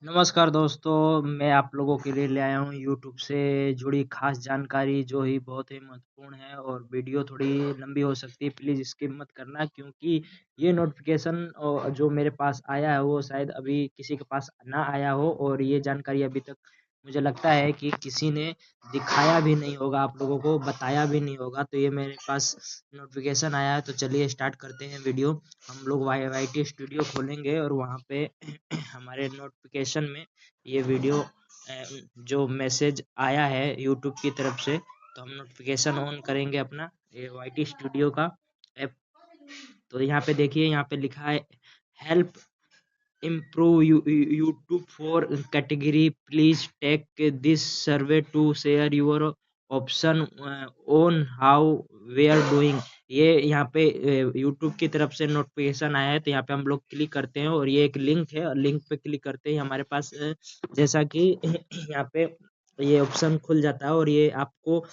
नमस्कार दोस्तों, मैं आप लोगों के लिए ले आया हूँ यूट्यूब से जुड़ी खास जानकारी जो ही बहुत ही महत्वपूर्ण है और वीडियो थोड़ी लंबी हो सकती है। प्लीज़ स्किप मत करना क्योंकि ये नोटिफिकेशन जो मेरे पास आया है वो शायद अभी किसी के पास ना आया हो और ये जानकारी अभी तक मुझे लगता है कि किसी ने दिखाया भी नहीं होगा, आप लोगों को बताया भी नहीं होगा। तो ये मेरे पास नोटिफिकेशन आया है, तो चलिए स्टार्ट करते हैं वीडियो। हम लोग वाईटी स्टूडियो खोलेंगे और वहाँ पे हमारे नोटिफिकेशन में ये वीडियो जो मैसेज आया है यूट्यूब की तरफ से, तो हम नोटिफिकेशन ऑन करेंगे अपना ये वाईटी स्टूडियो का ऐप। तो यहाँ पे देखिए, यहाँ पे लिखा है help improve YouTube for category. Please take this survey to share your option on how we are doing. ये यहाँ पे YouTube की तरफ से नोटिफिकेशन आया है, तो यहाँ पे हम लोग क्लिक करते हैं और ये एक लिंक है और लिंक पे क्लिक करते ही हमारे पास जैसा कि यहाँ पे ये ऑप्शन खुल जाता है और ये आपको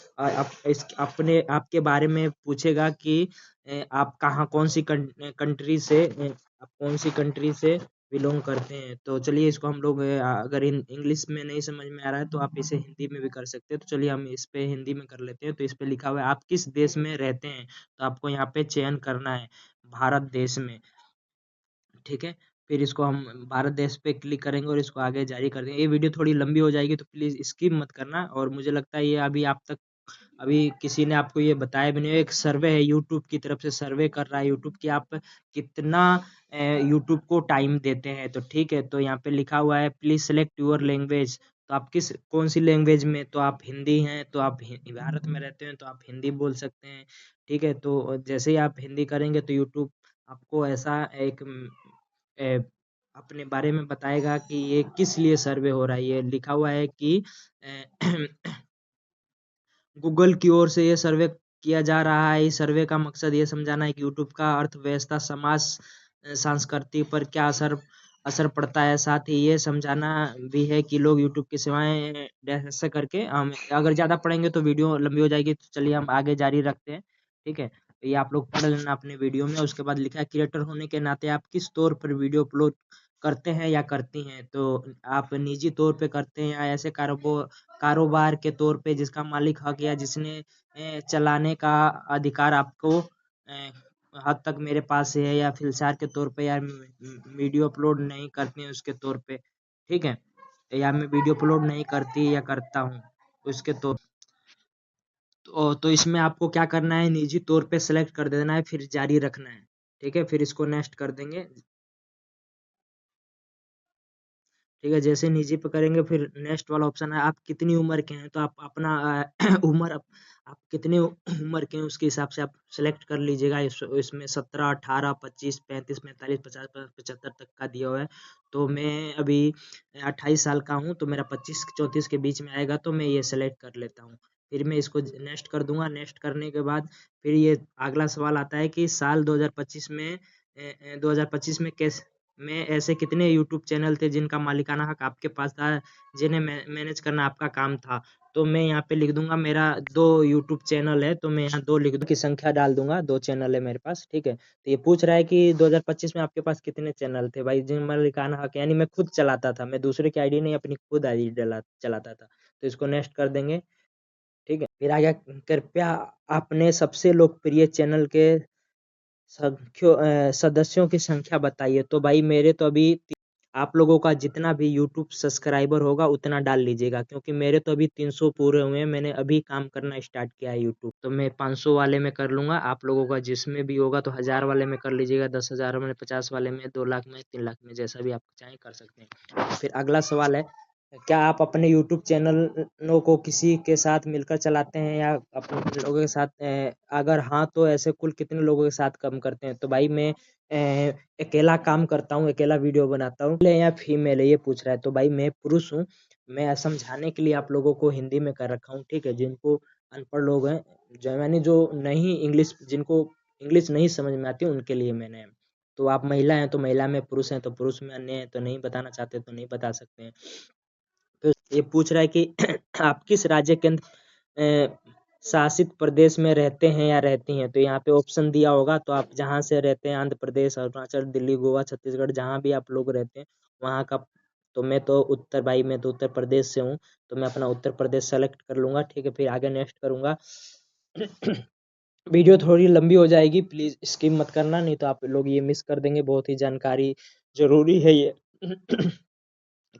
अपने आपके बारे में पूछेगा कि आप कहाँ कंट्री से आप कौन सी कंट्री से बिलोंग करते हैं। तो चलिए इसको हम लोग अगर इंग्लिश में नहीं समझ में आ रहा है तो आप इसे हिंदी में भी कर सकते हैं। तो चलिए हम इस पे हिंदी में कर लेते हैं। तो इस पे लिखा हुआ है आप किस देश में रहते हैं, तो आपको यहाँ पे चयन करना है भारत देश में। ठीक है, फिर इसको हम भारत देश पे क्लिक करेंगे और इसको आगे जारी कर देंगे। ये वीडियो थोड़ी लंबी हो जाएगी तो प्लीज़ स्किप मत करना। और मुझे लगता है ये अभी आप तक अभी किसी ने आपको ये बताया भी नहीं। एक सर्वे है, यूट्यूब की तरफ से सर्वे कर रहा है यूट्यूब कि आप कितना यूट्यूब को टाइम देते हैं। तो ठीक है, तो यहाँ पे लिखा हुआ है प्लीज सेलेक्ट यूर लैंग्वेज। तो आप कौन सी लैंग्वेज में, तो आप हिंदी हैं तो आप भारत में रहते हैं तो आप हिंदी बोल सकते हैं। ठीक है, तो जैसे ही आप हिंदी करेंगे तो यूट्यूब आपको ऐसा एक ए, अपने बारे में बताएगा कि ये किस लिए सर्वे हो रहा है। ये लिखा हुआ है कि गूगल की ओर से ये सर्वे किया जा रहा है। इस सर्वे का मकसद ये समझाना है कि यूट्यूब का अर्थव्यवस्था, समाज, संस्कृति पर क्या असर असर पड़ता है। साथ ही ये समझाना भी है कि लोग यूट्यूब की सेवाएं ऐसे करके हम अगर ज़्यादा पढ़ेंगे तो वीडियो लंबी हो जाएगी। तो चलिए हम आगे जारी रखते हैं। ठीक है, ये आप लोग पढ़ लेना अपने वीडियो में। उसके बाद लिखा है क्रिएटर होने के नाते आप किस तौर पर वीडियो अपलोड करते हैं या करती हैं। तो आप निजी तौर पे करते हैं या ऐसे कारोबार के तौर पे जिसका मालिक हक या जिसने चलाने का अधिकार आपको हद तक मेरे पास है, या फिल्सार के तौर पे, या वीडियो अपलोड नहीं करती हैं उसके तौर पे। ठीक है, या मैं वीडियो अपलोड नहीं करती या करता हूँ उसके तौर। तो इसमें आपको क्या करना है, निजी तौर पे सेलेक्ट कर देना है, फिर जारी रखना है। ठीक है, फिर इसको नेक्स्ट कर देंगे। ठीक है, जैसे निजी पे करेंगे फिर नेक्स्ट वाला ऑप्शन है आप कितनी उम्र के हैं। तो आप अपना उम्र आप कितने उम्र के हैं उसके हिसाब से आप सेलेक्ट कर लीजिएगा। इसमें 17, 18, 25, 35, 45, 50, 75 तक का दिया हुआ है। तो मैं अभी 28 साल का हूँ, तो मेरा 25-34 के बीच में आएगा, तो मैं ये सेलेक्ट कर लेता हूँ। फिर मैं इसको नेक्स्ट कर दूंगा। नेक्स्ट करने के बाद फिर ये अगला सवाल आता है कि साल 2025 में 2025 में कैसे में ऐसे कितने यूट्यूब चैनल थे जिनका मालिकाना हक आपके पास था, जिन्हें मैनेज करना आपका काम था। तो मैं यहाँ पे लिख दूंगा मेरा 2 यूट्यूब चैनल है, तो मैं यहाँ 2 लिख दूँ की संख्या डाल दूंगा। 2 चैनल है मेरे पास। ठीक है, तो ये पूछ रहा है कि 2025 में आपके पास कितने चैनल थे भाई जिन मालिकाना हक, यानी मैं खुद चलाता था, मैं दूसरे की आईडी नहीं अपनी खुद आईडी चलाता था। तो इसको नेक्स्ट कर देंगे। ठीक है, फिर आगे कृपया अपने सबसे लोकप्रिय चैनल के सदस्यों की संख्या बताइए। तो भाई मेरे तो अभी आप लोगों का जितना भी यूट्यूब सब्सक्राइबर होगा उतना डाल लीजिएगा, क्योंकि मेरे तो अभी 300 पूरे हुए हैं। मैंने अभी काम करना स्टार्ट किया है यूट्यूब, तो मैं 500 वाले में कर लूंगा। आप लोगों का जिसमें भी होगा तो 1000 वाले में कर लीजिएगा, 10,000 में, 50 वाले में, 2 लाख में, 3 लाख में, जैसा भी आप चाहें कर सकते हैं। फिर अगला सवाल है क्या आप अपने यूट्यूब चैनलों को किसी के साथ मिलकर चलाते हैं या अपने लोगों के साथ, अगर हाँ तो ऐसे कुल कितने लोगों के साथ काम करते हैं। तो भाई मैं अकेला काम करता हूँ, अकेला वीडियो बनाता हूँ। मेल है या फीमेल है ये पूछ रहा है। तो भाई मैं पुरुष हूँ। मैं समझाने के लिए आप लोगों को हिंदी में कर रखा हूँ। ठीक है, जिनको अनपढ़ लोग हैं, जो यानी जो नहीं इंग्लिश, जिनको इंग्लिश नहीं समझ में आती उनके लिए मैंने। तो आप महिला हैं तो महिला में, पुरुष हैं तो पुरुष में, अन्य हैं तो नहीं बताना चाहते तो नहीं बता सकते हैं। तो ये पूछ रहा है कि आप किस राज्य केंद्र शासित प्रदेश में रहते हैं या रहती हैं। तो यहाँ पे ऑप्शन दिया होगा, तो आप जहाँ से रहते हैं, आंध्र प्रदेश, अरुणाचल, दिल्ली, गोवा, छत्तीसगढ़, जहाँ भी आप लोग रहते हैं वहाँ का तो मैं तो उत्तर प्रदेश से हूँ, तो मैं अपना उत्तर प्रदेश सेलेक्ट कर लूँगा, ठीक है। फिर आगे नेक्स्ट करूँगा। वीडियो थोड़ी लंबी हो जाएगी, प्लीज़ स्किप मत करना, नहीं तो आप लोग ये मिस कर देंगे, बहुत ही जानकारी ज़रूरी है ये।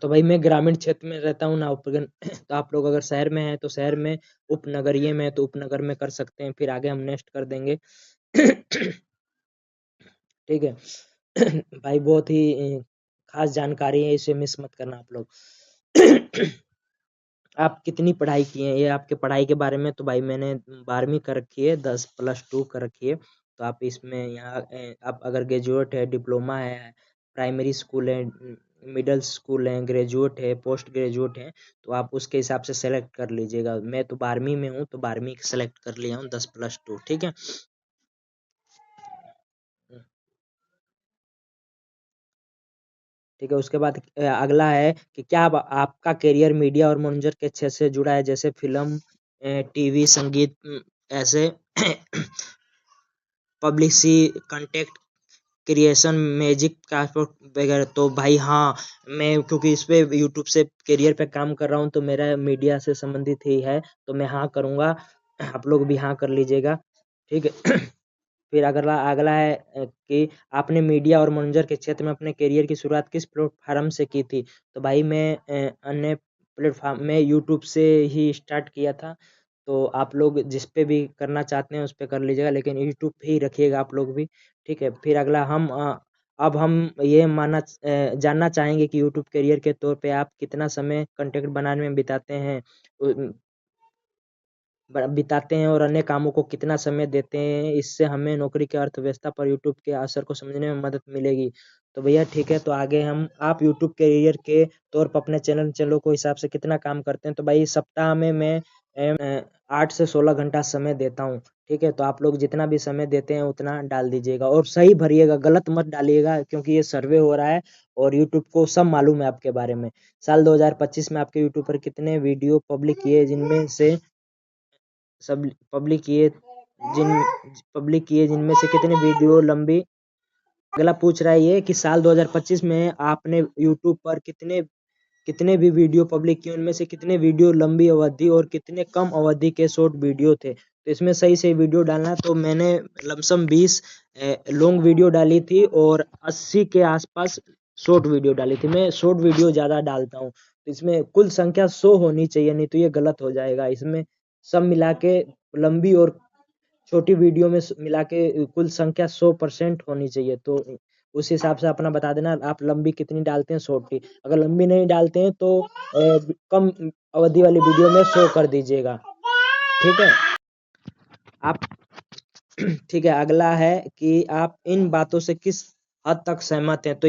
तो भाई मैं ग्रामीण क्षेत्र में रहता हूँ ना तो आप लोग अगर शहर में हैं तो शहर में, उपनगरीय में है तो उपनगर में कर सकते हैं। फिर आगे हम नेक्स्ट कर देंगे। ठीक है। भाई बहुत ही खास जानकारी है, इसे मिस मत करना आप लोग। आप कितनी पढ़ाई किए हैं, ये आपके पढ़ाई के बारे में, तो भाई मैंने 12वीं कर रखी है, 10+2 कर रखी है। तो आप इसमें यहाँ आप अगर ग्रेजुएट है, डिप्लोमा है, प्राइमरी स्कूल है, मिडिल स्कूल है, ग्रेजुएट है, पोस्ट ग्रेजुएट है, तो आप उसके हिसाब से सेलेक्ट कर लीजिएगा। मैं तो 12वीं में हूँ, तो 12वीं सेलेक्ट कर लिया हूँ, 10+2, ठीक है। ठीक है, उसके बाद अगला है कि क्या आपका करियर मीडिया और मनोरंजन के क्षेत्र से जुड़ा है, जैसे फिल्म, टीवी, संगीत, ऐसे पब्लिसिटी, कंटेंट क्रिएशन, मैजिक का वगैरह। तो भाई हाँ, मैं क्योंकि इस पे यूट्यूब से करियर पे काम कर रहा हूँ, तो मेरा मीडिया से संबंधित ही है, तो मैं हाँ करूँगा। आप लोग भी हाँ कर लीजिएगा, ठीक है। फिर अगला अगला है कि आपने मीडिया और मनोरंजन के क्षेत्र में अपने करियर की शुरुआत किस प्लेटफॉर्म से की थी? तो भाई मैं अन्य प्लेटफॉर्म में यूट्यूब से ही स्टार्ट किया था। तो आप लोग जिस पे भी करना चाहते हैं उस पे कर लीजिएगा, लेकिन यूट्यूब पे ही रखिएगा आप लोग भी, ठीक है। फिर अगला अब हम ये जानना चाहेंगे कि यूट्यूब करियर के तौर पे आप कितना समय कंटेंट बनाने में बिताते हैं और अन्य कामों को कितना समय देते हैं, इससे हमें नौकरी की अर्थव्यवस्था पर यूट्यूब के असर को समझने में मदद मिलेगी। तो भैया ठीक है, तो आगे आप यूट्यूब करियर के तौर पर अपने चैनलों को हिसाब से कितना काम करते हैं? तो भाई सप्ताह में मैं 8 से 16 घंटा समय देता हूँ, ठीक है। तो आप लोग जितना भी समय देते हैं उतना डाल दीजिएगा, और सही भरिएगा, गलत मत डालिएगा, क्योंकि ये सर्वे हो रहा है और यूट्यूब को सब मालूम है आपके बारे में। साल 2025 में आपके यूट्यूब पर कितने वीडियो पब्लिक किए, जिनमें से सब पब्लिक किए जिनमें से कितने वीडियो लंबी। अगला पूछ रहा है ये कि साल 2025 में आपने यूट्यूब पर कितने कितने भी वीडियो पब्लिक किए, उनमें से कितने वीडियो लंबी अवधि और कितने कम अवधि के शॉर्ट वीडियो थे। तो इसमें सही सही वीडियो डालना। तो मैंने लमसम 20 लॉन्ग वीडियो डाली थी और 80 के आसपास शॉर्ट वीडियो डाली थी। मैं शॉर्ट वीडियो ज़्यादा डालता हूँ, तो इसमें कुल संख्या 100 होनी चाहिए, नहीं तो ये गलत हो जाएगा। इसमें सब मिला के लंबी और छोटी वीडियो में मिला के कुल संख्या 100% होनी चाहिए। तो उस हिसाब से अपना बता देना, आप लंबी कितनी डालते हैं, शॉर्ट की। अगर लंबी नहीं डालते हैं तो कम अवधि वाली वीडियो में शो कर दीजिएगा, ठीक है आप। ठीक है, अगला है कि आप इन बातों से किस हद तक सहमत हैं? तो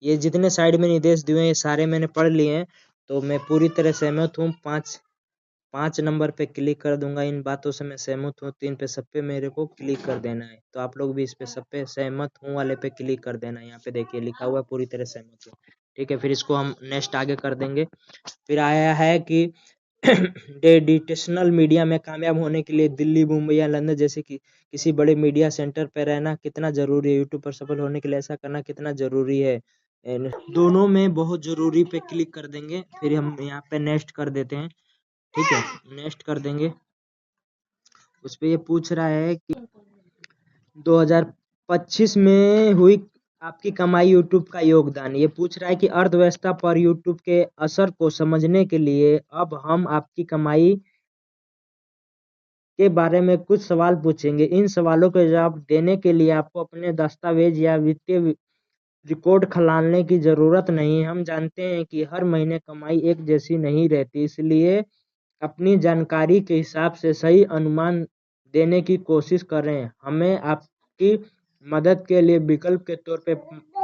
ये जितने साइड में निर्देश दिए हैं ये सारे मैंने पढ़ लिए हैं, तो मैं पूरी तरह सहमत हूँ। 5 नंबर पे क्लिक कर दूंगा, इन बातों से मैं सहमत हूँ। 3 पे सब पे मेरे को क्लिक कर देना है, तो आप लोग भी इस पे सब पे सहमत हूँ वाले पे क्लिक कर देना है। यहाँ पे देखिए लिखा हुआ है पूरी तरह सहमत हूँ, ठीक है। फिर इसको हम नेक्स्ट आगे कर देंगे। फिर आया है कि डिजिटल मीडिया में कामयाब होने के लिए दिल्ली, मुंबई या लंदन जैसे कि किसी बड़े मीडिया सेंटर पर रहना कितना जरूरी है? यूट्यूब पर सफल होने के लिए ऐसा करना कितना जरूरी है? दोनों में बहुत जरूरी पे क्लिक कर देंगे। फिर हम यहाँ पे नेक्स्ट कर देते हैं, ठीक है, नेक्स्ट कर देंगे। उस पे ये पूछ रहा है कि 2025 में हुई आपकी कमाई, यूट्यूब का योगदान। ये पूछ रहा है कि अर्थव्यवस्था पर यूट्यूब के असर को समझने के लिए अब हम आपकी कमाई के बारे में कुछ सवाल पूछेंगे। इन सवालों के जवाब देने के लिए आपको अपने दस्तावेज या वित्तीय रिकॉर्ड खंगालने की जरूरत नहीं। हम जानते हैं कि हर महीने कमाई एक जैसी नहीं रहती, इसलिए अपनी जानकारी के हिसाब से सही अनुमान देने की कोशिश करें। हमें आपकी मदद के लिए विकल्प के तौर पे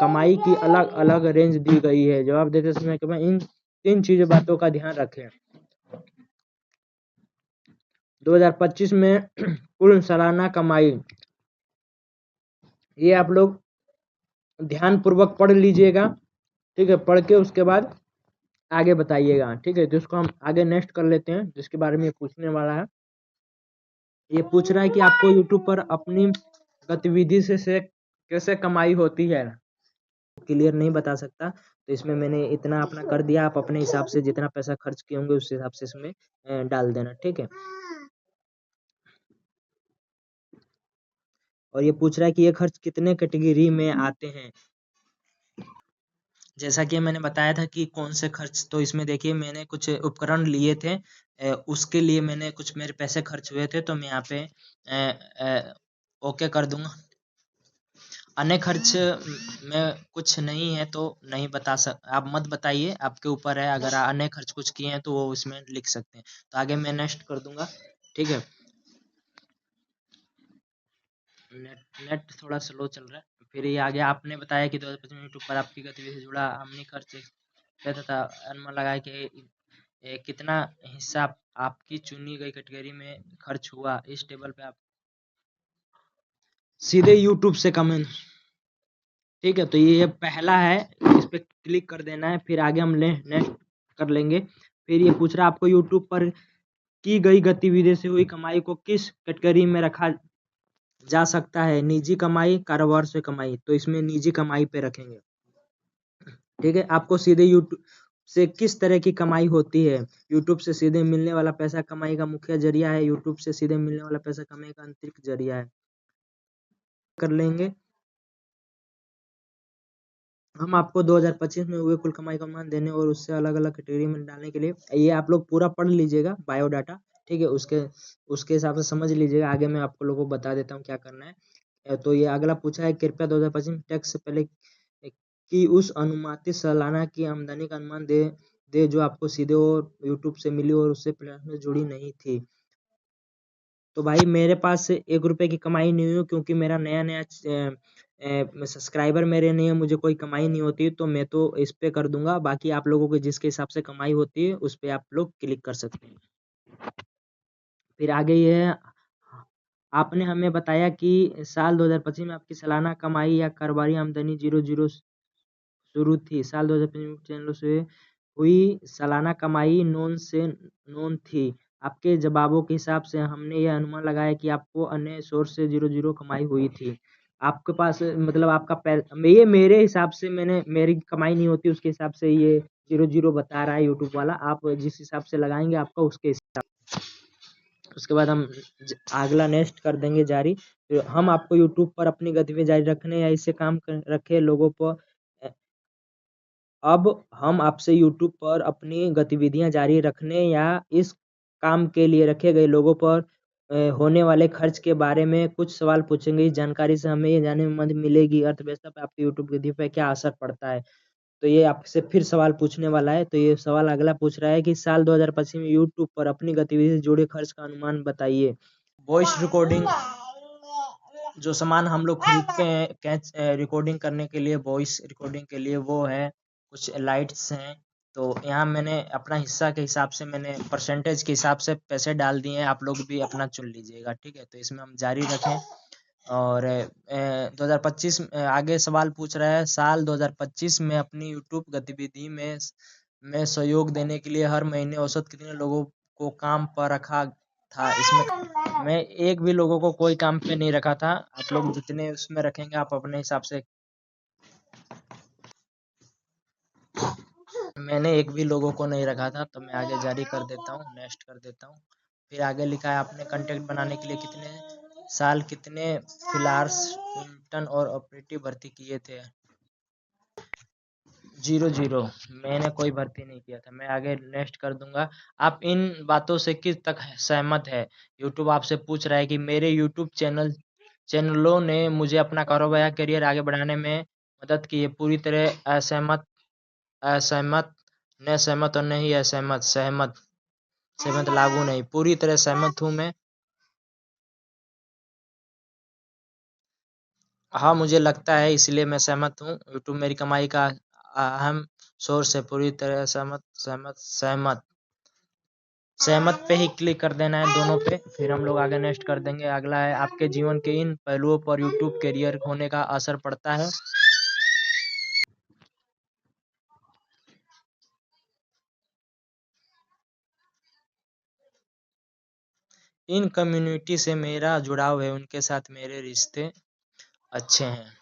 कमाई की अलग-अलग रेंज दी गई है। जवाब देते समय इन 3 चीज़ों बातों का ध्यान रखें। 2025 में कुल सालाना कमाई, ये आप लोग ध्यान पूर्वक पढ़ लीजिएगा, ठीक है। पढ़ के उसके बाद आगे बताइएगा, ठीक है। तो इसको हम आगे नेक्स्ट कर लेते हैं, जिसके बारे में ये पूछने वाला है। ये पूछ रहा है कि आपको यूट्यूब पर अपनी गतिविधि से कैसे कमाई होती है। क्लियर नहीं बता सकता, तो इसमें मैंने इतना अपना कर दिया, आप अपने हिसाब से जितना पैसा खर्च किए होंगे उस हिसाब से इसमें डाल देना, ठीक है। और ये पूछ रहा है कि ये खर्च कितने कैटेगरी में आते हैं। जैसा कि मैंने बताया था कि कौन से खर्च, तो इसमें देखिए मैंने कुछ उपकरण लिए थे, उसके लिए मैंने कुछ मेरे पैसे खर्च हुए थे, तो मैं यहाँ पे ओके कर दूंगा। अन्य खर्च में कुछ नहीं है तो नहीं बता आप मत बताइए, आपके ऊपर है। अगर अन्य खर्च कुछ किए हैं तो वो इसमें लिख सकते हैं। तो आगे मैं नेक्स्ट कर दूंगा, ठीक है। नेट थोड़ा स्लो चल रहा है। फिर ये आगे आपने बताया कि 2025 में यूट्यूब पर आपकी गतिविधि से जुड़ा आमनी खर्च तथा अनुमान लगाया कि कितना हिस्सा आपकी चुनी गई कैटेगरी में खर्च हुआ। इस टेबल पे आप सीधे यूट्यूब से कमेंट, ठीक है। तो ये पहला है, इस पे क्लिक कर देना है, फिर आगे हम नेक्स्ट कर लेंगे। फिर ये पूछ रहा है आपको यूट्यूब पर की गई गतिविधि से हुई कमाई को किस कैटेगरी में रखा जा सकता है, निजी कमाई, कारोबार से कमाई। तो इसमें निजी कमाई पे रखेंगे, ठीक है। आपको सीधे यूट्यूब से किस तरह की कमाई होती है। यूट्यूब से सीधे मिलने वाला पैसा कमाई का मुख्य जरिया है, यूट्यूब से सीधे मिलने वाला पैसा कमाई का अतिरिक्त जरिया है। कर लेंगे हम आपको 2025 में हुए कुल कमाई का अनुमान देने और उससे अलग अलग कैटेगरी में डालने के लिए, ये आप लोग पूरा पढ़ लीजिएगा बायोडाटा, ठीक है। उसके हिसाब से समझ लीजिएगा। आगे मैं आपको लोगों को बता देता हूँ क्या करना है। तो ये अगला पूछा है, कृपया 2025 में टैक्स से पहले की उस अनुमानित सालाना की आमदनी का अनुमान दे जो आपको सीधे और यूट्यूब से मिली और उससे प्लेटफॉर्म में जुड़ी नहीं थी। तो भाई मेरे पास 1 रुपए की कमाई नहीं हुई, क्योंकि मेरा नया नया सब्सक्राइबर मेरे नहीं है, मुझे कोई कमाई नहीं होती, तो मैं तो इस पे कर दूंगा। बाकी आप लोगों को जिसके हिसाब से कमाई होती है उस पे आप लोग क्लिक कर सकते हैं। फिर आगे ये है, आपने हमें बताया कि साल 2025 में आपकी सालाना कमाई या कारोबारी आमदनी 00 शुरू थी। साल 2025 चैनलों से हुई सालाना कमाई नॉन थी। आपके जवाबों के हिसाब से हमने यह अनुमान लगाया कि आपको अन्य सोर्स से 00 कमाई हुई थी। आपके पास मतलब आपका ये मेरे हिसाब से, मैंने मेरी कमाई नहीं होती उसके हिसाब से ये 00 बता रहा है यूट्यूब वाला। आप जिस हिसाब से लगाएंगे आपका उसके हिसाब, उसके बाद हम अगला नेक्स्ट कर देंगे जारी। तो हम आपको यूट्यूब पर अपनी गतिविधि जारी रखने या इससे काम रखे लोगों पर, अब हम आपसे यूट्यूब पर अपनी गतिविधियां जारी रखने या इस काम के लिए रखे गए लोगों पर होने वाले खर्च के बारे में कुछ सवाल पूछेंगे। इस जानकारी से हमें ये जानने में मदद मिलेगी अर्थव्यवस्था पर आपके यूट्यूब गतिविधि पर क्या असर पड़ता है। तो ये आपसे फिर सवाल पूछने वाला है। तो ये सवाल अगला पूछ रहा है कि साल 2025 में यूट्यूब पर अपनी गतिविधि से जुड़े खर्च का अनुमान बताइए। वॉइस रिकॉर्डिंग, जो सामान हम लोग खरीदते हैं कैच रिकॉर्डिंग करने के लिए, वॉइस रिकॉर्डिंग के लिए, वो है। कुछ लाइट्स हैं। तो यहाँ मैंने अपना हिस्सा के हिसाब से, मैंने परसेंटेज के हिसाब से पैसे डाल दिए हैं। आप लोग भी अपना चुन लीजिएगा, ठीक है। तो इसमें हम जारी रखें। और 2025 आगे सवाल पूछ रहा है, साल 2025 में अपनी यूट्यूब गतिविधि में सहयोग देने के लिए हर महीने औसत कितने लोगों को काम पर रखा था। इसमें मैं एक भी लोगों को कोई काम पे नहीं रखा था। आप लोग जितने उसमें रखेंगे आप अपने हिसाब से। मैंने एक भी लोगों को नहीं रखा था। तो मैं आगे जारी कर देता हूँ, नेक्स्ट कर देता हूँ। फिर आगे लिखा है, आपने कंटेंट बनाने के लिए कितने साल कितने फ्रीलांस इंटर्न और ऑपरेटिव भर्ती किए थे। 00 मैंने कोई भर्ती नहीं किया था। मैं आगे नेक्स्ट कर दूंगा। आप इन बातों से किस तक सहमत है। यूट्यूब आपसे पूछ रहा है कि मेरे यूट्यूब चैनलों ने मुझे अपना कारोबार या करियर आगे बढ़ाने में मदद की है। पूरी तरह असहमत, असहमत, न सहमत और नहीं असहमत, सहमत, सहमत लागू नहीं, पूरी तरह सहमत हूँ मैं। हाँ मुझे लगता है इसलिए मैं सहमत हूँ। यूट्यूब मेरी कमाई का अहम सोर्स है। पूरी तरह सहमत, सहमत, सहमत, सहमत पे ही क्लिक कर देना है दोनों पे। फिर हम लोग आगे नेक्स्ट कर देंगे। अगला है, आपके जीवन के इन पहलुओं पर यूट्यूब करियर होने का असर पड़ता है। इन कम्युनिटी से मेरा जुड़ाव है, उनके साथ मेरे रिश्ते अच्छे हैं।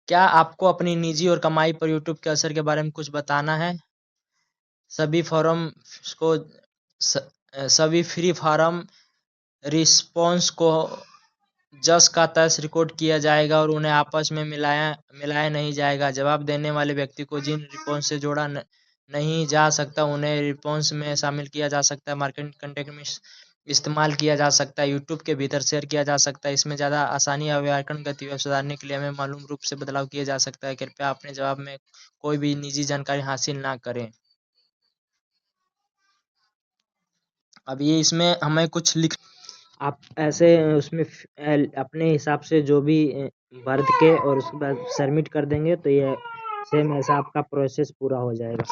क्या आपको अपनी निजी और कमाई पर यूट्यूब के असर के बारे में कुछ बताना है? सभी फ्री फॉरम रिस्पॉन्स को जस का तस रिकॉर्ड किया जाएगा और उन्हें आपस में मिलाया नहीं जाएगा। जवाब देने वाले व्यक्ति को जिन रिस्पॉन्स से जोड़ा नहीं जा सकता उन्हें रिस्पॉन्स में शामिल किया जा सकता है। मार्केटिंग कंटेंट में इस्तेमाल किया जा सकता है। यूट्यूब के भीतर शेयर किया जा सकता है। इसमें ज़्यादा आसानी या व्याकरण गति सुधारने के लिए हमें मालूम रूप से बदलाव किया जा सकता है। कृपया अपने जवाब में कोई भी निजी जानकारी हासिल ना करें। अब ये इसमें हमें कुछ लिख आप ऐसे उसमें अपने हिसाब से जो भी भर के और उसके बाद सबमिट कर देंगे तो ये सेम ऐसा आपका प्रोसेस पूरा हो जाएगा।